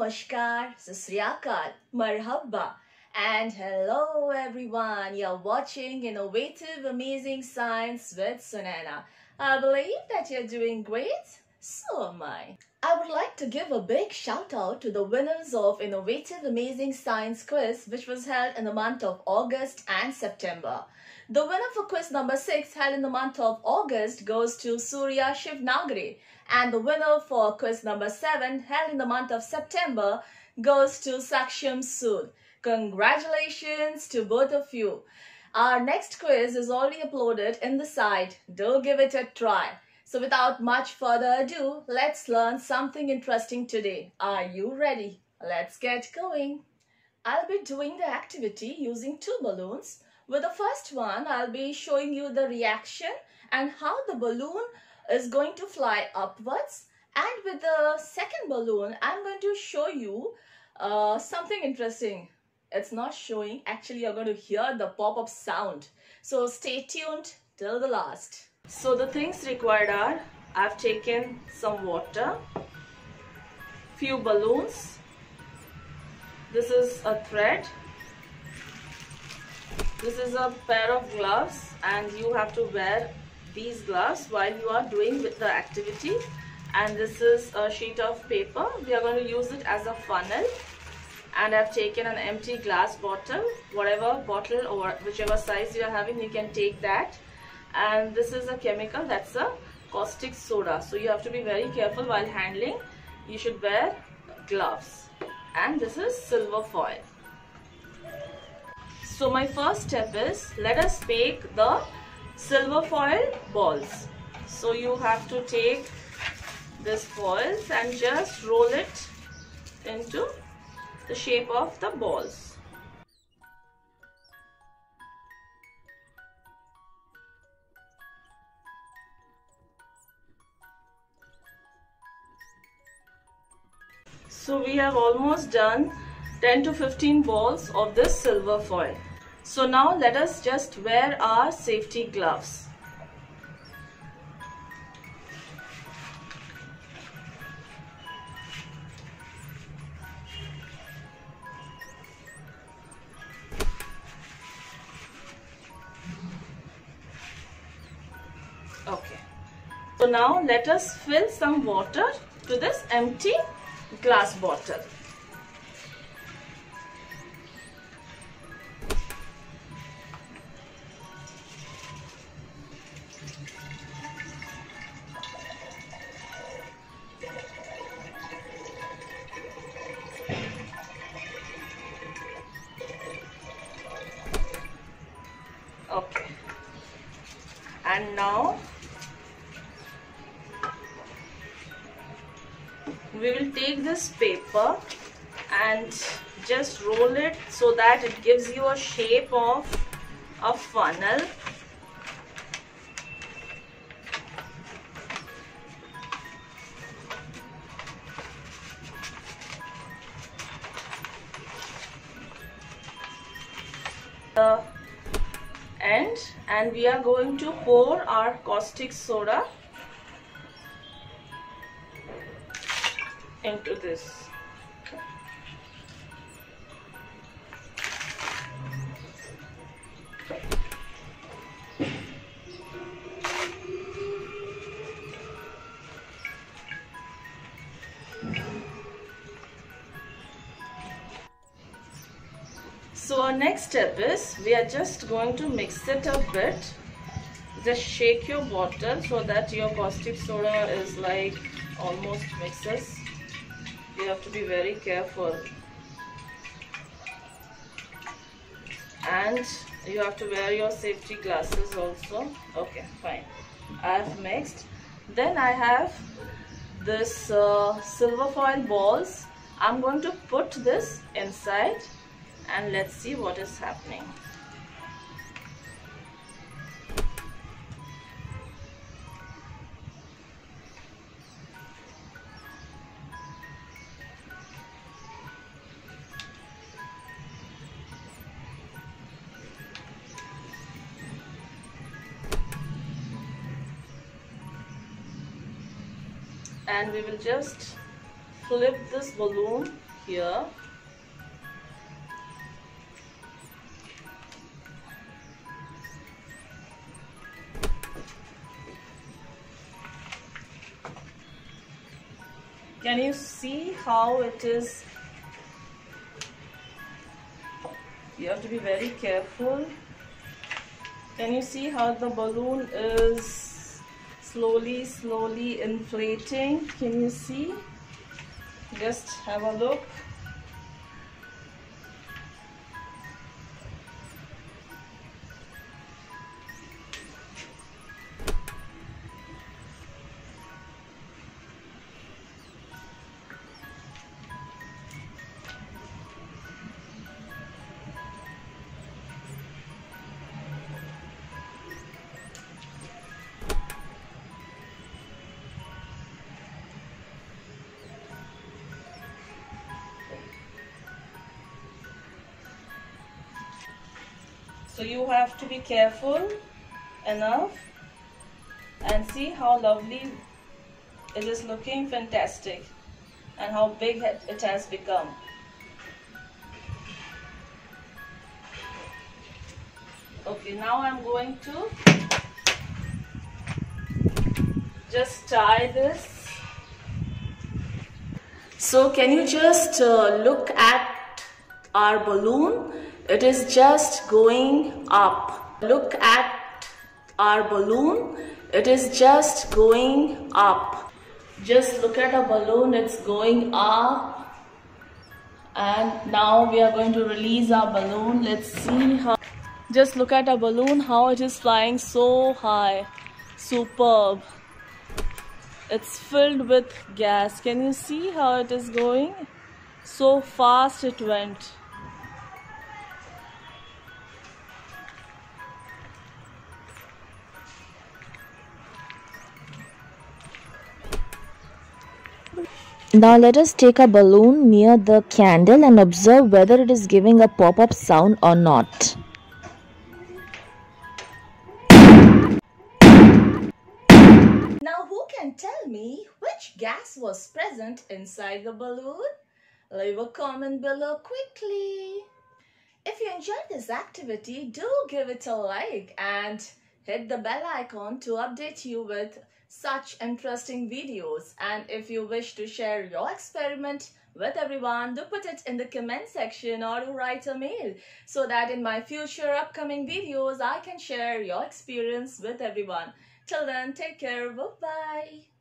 Namaskar, Sasriyakal, Marhaba, and hello everyone. You're watching Innovative Amazing Science with Sunayana. I believe that you're doing great. So am I. I would like to give a big shout out to the winners of Innovative Amazing Science quiz, which was held in the month of August and September. The winner for quiz number 6 held in the month of August goes to Surya Shivnagri, and the winner for quiz number 7 held in the month of September goes to Saksham Sood. Congratulations to both of you. Our next quiz is already uploaded in the site. Do give it a try. So without much further ado, let's learn something interesting today. Are you ready? Let's get going. I'll be doing the activity using 2 balloons. With the first one, I'll be showing you the reaction and how the balloon is going to fly upwards. And with the second balloon, I'm going to show you something interesting. It's not showing, actually you're going to hear the pop-up sound. So stay tuned till the last. So the things required are, I've taken some water, few balloons, this is a thread, this is a pair of gloves, and you have to wear these gloves while you are doing the activity. And this is a sheet of paper. We are going to use it as a funnel. And I've taken an empty glass bottle, whatever bottle or whichever size you are having, you can take that. And this is a chemical, that's a caustic soda. So you have to be very careful while handling. You should wear gloves. And this is silver foil. So my first step is, let us make the silver foil balls. So you have to take this foils and just roll it into the shape of the balls. So we have almost done 10 to 15 balls of this silver foil. So now let us just wear our safety gloves. Okay. So now let us fill some water to this empty glass bottle. Okay. And now we will take this paper and just roll it so that it gives you a shape of a funnel. The end, and we are going to pour our caustic soda into this. So our next step is, we are just going to mix it a bit. Just shake your bottle so that your caustic soda is like almost mixes. You have to be very careful. And you have to wear your safety glasses also. Okay, fine. I have mixed. Then I have this silver foil balls. I'm going to put this inside and let's see what is happening. And we will just flip this balloon here. Can you see how it is? You have to be very careful. Can you see how the balloon is slowly inflating? Can you see? Just have a look. So you have to be careful enough, and see how lovely it is looking, fantastic, and how big it has become. Okay, now I'm going to just tie this. So can you just look at our balloon? It is just going up. Look at our balloon. It is just going up. Just look at a balloon, it's going up. And now we are going to release our balloon. Let's see how. Just look at a balloon, how it is flying so high. Superb. It's filled with gas. Can you see how it is going? So fast it went. Now let us take a balloon near the candle and observe whether it is giving a pop-up sound or not. Now who can tell me which gas was present inside the balloon? Leave a comment below quickly. If you enjoyed this activity, do give it a like and hit the bell icon to update you with such interesting videos. And if you wish to share your experiment with everyone, do put it in the comment section or do write a mail so that in my future upcoming videos I can share your experience with everyone. Till then, take care. Bye-bye.